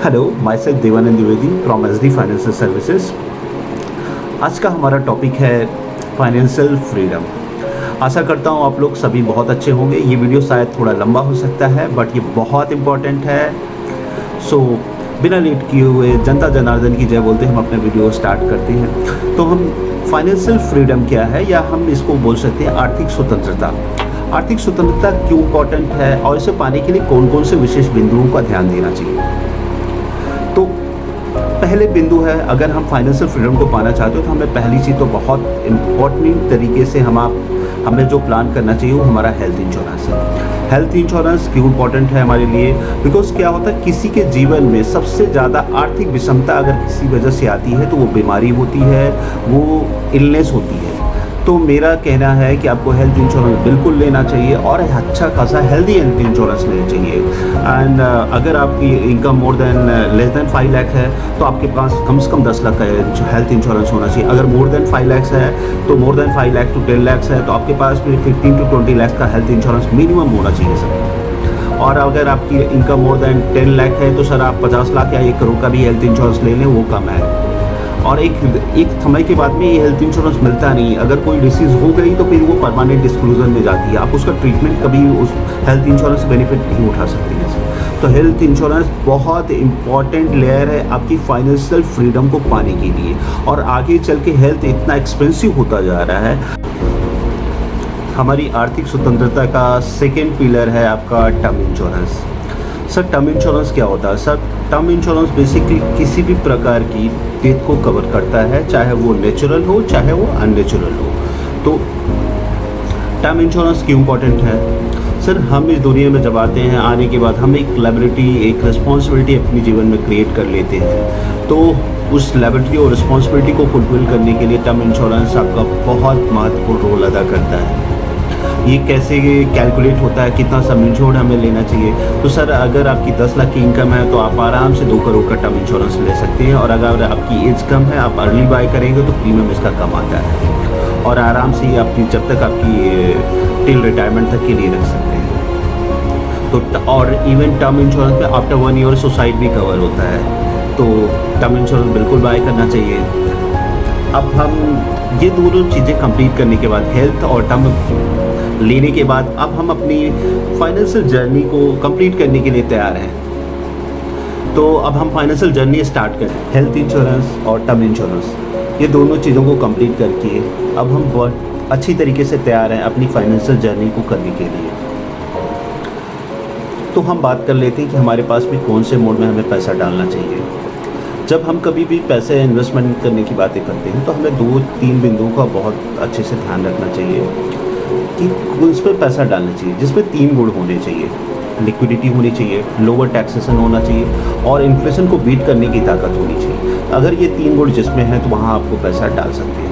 Hello, myself Devanand Dwivedi from SD financial services. आज का हमारा टॉपिक है फाइनेंशियल फ्रीडम। आशा करता हूँ आप लोग सभी बहुत अच्छे होंगे। ये वीडियो शायद थोड़ा लंबा हो सकता है बट ये बहुत इम्पॉर्टेंट है। सो बिना लेट किए हुए जनता जनार्दन की जय बोलते हम अपने वीडियो स्टार्ट करते हैं। तो हम फाइनेंशियल फ्रीडम क्या है, या हम इसको बोल सकते हैं आर्थिक स्वतंत्रता। आर्थिक स्वतंत्रता क्यों इम्पॉर्टेंट है और इसे पाने के लिए कौन कौन से विशेष बिंदुओं का ध्यान देना चाहिए। तो पहले बिंदु है, अगर हम फाइनेंशियल फ्रीडम को पाना चाहते हो तो हमें पहली चीज़ तो बहुत इम्पोर्टेंट तरीके से हमें जो प्लान करना चाहिए वो हमारा हेल्थ इंश्योरेंस है। हेल्थ इंश्योरेंस क्यों इम्पोर्टेंट है हमारे लिए, बिकॉज क्या होता है किसी के जीवन में सबसे ज़्यादा आर्थिक विषमता अगर किसी वजह से आती है तो वो बीमारी होती है, वो इलनेस होती है। तो मेरा कहना है कि आपको हेल्थ इंश्योरेंस बिल्कुल लेना चाहिए और अच्छा खासा हेल्दी हेल्थ इंश्योरेंस लेना चाहिए। एंड अगर आपकी इनकम लेस देन 5 लाख है तो आपके पास कम से कम 10 लाख का हेल्थ इंश्योरेंस होना चाहिए। अगर मोर देन 5 लाख है तो more than 5 lakh to 10 lakh है तो आपके पास फिर 15 to 20 लाख का हेल्थ इंश्योरेंस मिनिमम होना चाहिए सर। और अगर आपकी इनकम मोर देन 10 लाख है तो सर आप 50 लाख या 1 करोड़ का भी हेल्थ इंश्योरेंस ले लें, वो कम है। और एक समय के बाद में ये हेल्थ इंश्योरेंस मिलता नहीं। अगर कोई डिसीज़ हो गई तो फिर वो परमानेंट डिस्क्लोजर में जाती है, आप उसका ट्रीटमेंट कभी उस हेल्थ इंश्योरेंस बेनिफिट नहीं उठा सकते हैं। तो हेल्थ इंश्योरेंस बहुत इंपॉर्टेंट लेयर है आपकी फाइनेंशियल फ्रीडम को पाने के लिए। और आगे चल के हेल्थ इतना एक्सपेंसिव होता जा रहा है। हमारी आर्थिक स्वतंत्रता का सेकेंड पिलर है आपका term insurance. Sir term insurance क्या होता है? सर टर्म इंश्योरेंस बेसिकली किसी भी प्रकार की डेथ को कवर करता है, चाहे वो नेचुरल हो चाहे वो अननेचुरल हो। तो टर्म इंश्योरेंस क्यों इम्पोर्टेंट है? सर हम इस दुनिया में जब आते हैं, आने के बाद हम एक लायबिलिटी, एक रिस्पॉन्सिबिलिटी अपने जीवन में क्रिएट कर लेते हैं। तो उस लायबिलिटी और रिस्पॉन्सिबिलिटी को फुलफिल करने के लिए टर्म इंश्योरेंस आपका बहुत महत्वपूर्ण रोल अदा करता है। ये कैसे कैलकुलेट होता है, कितना सम इंश्योर्ड हमें लेना चाहिए? तो सर अगर आपकी 10 लाख की इनकम है तो आप आराम से 2 करोड़ का टर्म इंश्योरेंस ले सकते हैं। और अगर आपकी एज कम है, आप अर्ली बाय करेंगे तो प्रीमियम इसका कम आता है और आराम से आपकी जब तक आपकी टिल रिटायरमेंट तक के लिए रख सकते हैं। तो और इवन टर्म इंश्योरेंस में आफ्टर 1 ईयर सुसाइड भी कवर होता है। तो टर्म इंश्योरेंस बिल्कुल बाय करना चाहिए। अब हम ये दोनों चीज़ें कंप्लीट करने के बाद, हेल्थ और टर्म लेने के बाद, अब हम अपनी फाइनेंशियल जर्नी को कंप्लीट करने के लिए तैयार हैं। तो अब हम फाइनेंशियल जर्नी स्टार्ट करें। हेल्थ इंश्योरेंस और टर्म इंश्योरेंस ये दोनों चीज़ों को कंप्लीट करके अब हम बहुत अच्छी तरीके से तैयार हैं अपनी फाइनेंशियल जर्नी को करने के लिए। तो हम बात कर लेते हैं कि हमारे पास भी कौन से मोड में हमें पैसा डालना चाहिए। जब हम कभी भी पैसे इन्वेस्टमेंट करने की बातें करते हैं तो हमें 2-3 बिंदुओं का बहुत अच्छे से ध्यान रखना चाहिए कि उस पर पैसा डालना चाहिए जिसमें 3 गुण होने चाहिए। लिक्विडिटी होनी चाहिए, लोअर टैक्सेशन होना चाहिए और इन्फ्लेशन को बीट करने की ताकत होनी चाहिए। अगर ये 3 गुण जिसमें हैं तो वहाँ आपको पैसा डाल सकते हैं।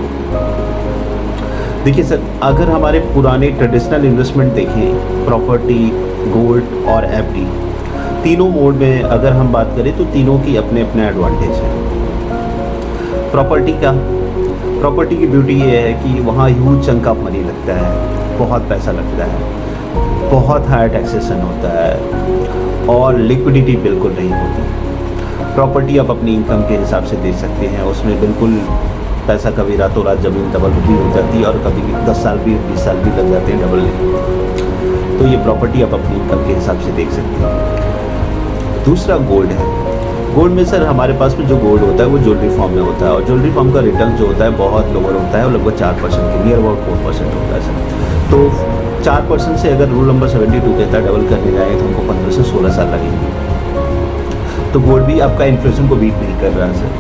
देखिए सर, अगर हमारे पुराने ट्रेडिशनल इन्वेस्टमेंट देखें, प्रॉपर्टी, गोल्ड और एफडी, तीनों मोड में अगर हम बात करें तो तीनों की अपने अपने एडवांटेज हैं। प्रॉपर्टी की ब्यूटी ये है कि वहाँ ह्यूज चंक ऑफ मनी लगता है, बहुत पैसा लगता है, बहुत हाई टैक्सेशन होता है और लिक्विडिटी बिल्कुल नहीं होती। प्रॉपर्टी आप अपनी इनकम के हिसाब से दे सकते हैं, उसमें बिल्कुल पैसा कभी रातों रात ज़मीन डबल भी हो जाती है और कभी 10 साल भी 20 साल भी लग जाते हैं डबल। तो ये प्रॉपर्टी आप अपनी इनकम के हिसाब से देख सकते हैं। दूसरा गोल्ड है। गोल्ड में सर हमारे पास में जो गोल्ड होता है वो ज्वेलरी फॉर्म में होता है और ज्वेलरी फॉर्म का रिटर्न जो होता है बहुत लोअर होता है और लगभग 4% के नियर अबाउट 4% होता है सर। तो 4% से अगर रूल नंबर 72 कहता है डबल करने जाए तो हमको 15 से 16 साल लगेंगे। तो गोल्ड भी आपका इन्फ्लेशन को बीट नहीं कर रहा है सर।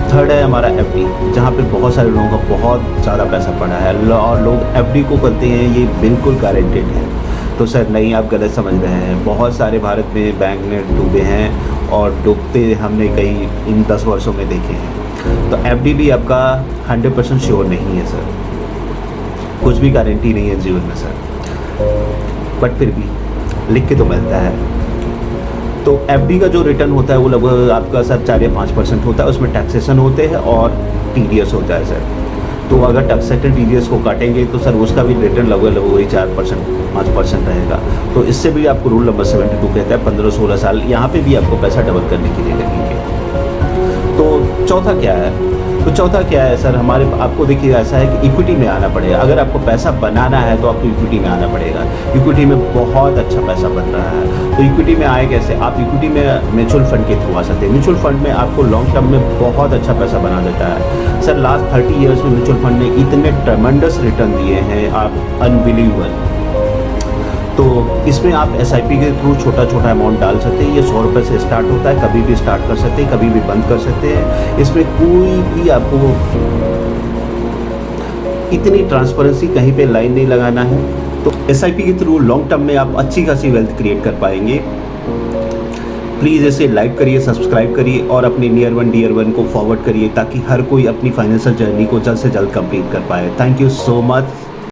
थर्ड है हमारा एफडी, जहाँ पे बहुत सारे लोगों का बहुत ज़्यादा पैसा पड़ा है और लोग एफडी को करते हैं, ये बिल्कुल गारंटेड है। तो सर नहीं, आप गलत समझ रहे हैं। बहुत सारे भारत में बैंक में डूबे हैं और डूबते हमने कई इन 10 वर्षों में देखे हैं। तो एफडी भी आपका 100% श्योर नहीं है सर, कुछ भी गारंटी नहीं है जीवन में सर, बट फिर भी लिख के तो मिलता है। तो एफडी का जो रिटर्न होता है वो लगभग आपका सर 4 या 5% होता है, उसमें टैक्सेशन होते हैं और टीडीएस होता है सर। तो अगर टैक्सेटेड टीडीएस को काटेंगे तो सर उसका भी रिटर्न लगभग वही 4% 5% रहेगा। तो इससे भी आपको रूल नंबर 72 कहता है 15-16 साल यहाँ पे भी आपको पैसा डबल करने के लिए लगेंगे। तो चौथा क्या है? तो चौथा क्या है सर, हमारे आपको देखिए ऐसा है कि इक्विटी में आना पड़ेगा। अगर आपको पैसा बनाना है तो आपको इक्विटी में आना पड़ेगा। इक्विटी में बहुत अच्छा पैसा बन रहा है। तो इक्विटी में आए कैसे? आप इक्विटी में म्यूचुअल फंड के थ्रू आ सकते हैं। म्यूचुअल फंड में आपको लॉन्ग टर्म में बहुत अच्छा पैसा बना देता है। सर लास्ट 30 ईयर्स में म्यूचुअल फंड ने इतने ट्रेमेंडस रिटर्न दिए हैं, आप अनबिलीवेबल। तो इसमें आप एसआईपी के थ्रू छोटा छोटा अमाउंट डाल सकते हैं। ये 100 रुपये से स्टार्ट होता है, कभी भी स्टार्ट कर सकते हैं, कभी भी बंद कर सकते हैं। इसमें कोई भी आपको इतनी ट्रांसपेरेंसी कहीं पे लाइन नहीं लगाना है। तो एसआईपी के थ्रू लॉन्ग टर्म में आप अच्छी खासी वेल्थ क्रिएट कर पाएंगे। प्लीज़ इसे लाइक करिए, सब्सक्राइब करिए और अपने नियर वन डियर वन को फॉरवर्ड करिए ताकि हर कोई अपनी फाइनेंशियल जर्नी को जल्द से जल्द कंप्लीट कर पाए। Thank you so much.